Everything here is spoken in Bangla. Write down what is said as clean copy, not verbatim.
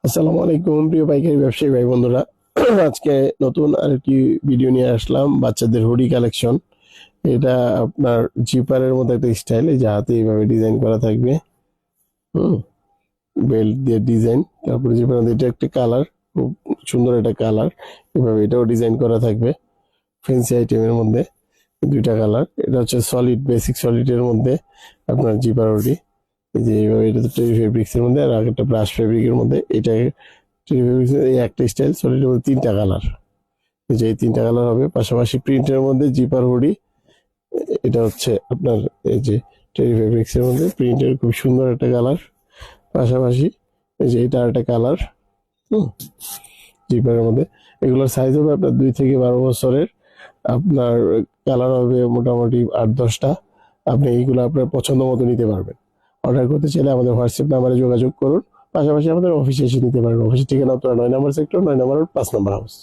আসসালামু আলাইকুম প্রিয় পাইকারি ব্যবসায়ী ভাই বন্ধুরা। আজকে নতুন আরেকটি ভিডিও নিয়ে আসলাম, বাচ্চাদের হুডি কালেকশন। এটা আপনার জিপারের মতো একটা স্টাইল, এই যে হাতে এইভাবে ডিজাইন করা থাকবে। হুম, বেল্ট দিয়ে ডিজাইন, তারপরে জিপার মধ্যে এটা একটা কালার, খুব সুন্দর একটা কালার। এভাবে এটাও ডিজাইন করা থাকবে ফ্যান্সি আইটেমের মধ্যে। দুইটা কালার, এটা হচ্ছে সলিড, বেসিক সলিডের মধ্যে আপনার জিপার হুডি। এই যে এইভাবে, এটা তো টেরি ফেব্রিক্স এর মধ্যে, আর একটা ব্রাশ ফেব্রিকের মধ্যে। এটা এই একটা স্টাইল সলিডের মধ্যে তিনটা কালার, যে এই তিনটা কালার হবে। পাশাপাশি প্রিন্টের মধ্যে জিপার হুডি, এটা হচ্ছে আপনার এই যে টেরি ফেব্রিক্স এর মধ্যে প্রিন্টের খুব সুন্দর একটা কালার। পাশাপাশি এই যে এটা একটা কালার। হুম, জিপারের মধ্যে এগুলোর সাইজ হবে আপনার 2 থেকে 12 বছরের। আপনার কালার হবে মোটামুটি 8-10টা। আপনি এইগুলো আপনার পছন্দ মতো নিতে পারবেন। অর্ডার করতে চাইলে আমাদের হোয়াটসঅ্যাপ নাম্বারে যোগাযোগ করুন। পাশাপাশি আমাদের অফিসে এসে নিতে পারেন। অফিসের ঠিকানা উত্তরা 9 নম্বর সেক্টর, 9 নম্বর 5 নম্বর হাউস।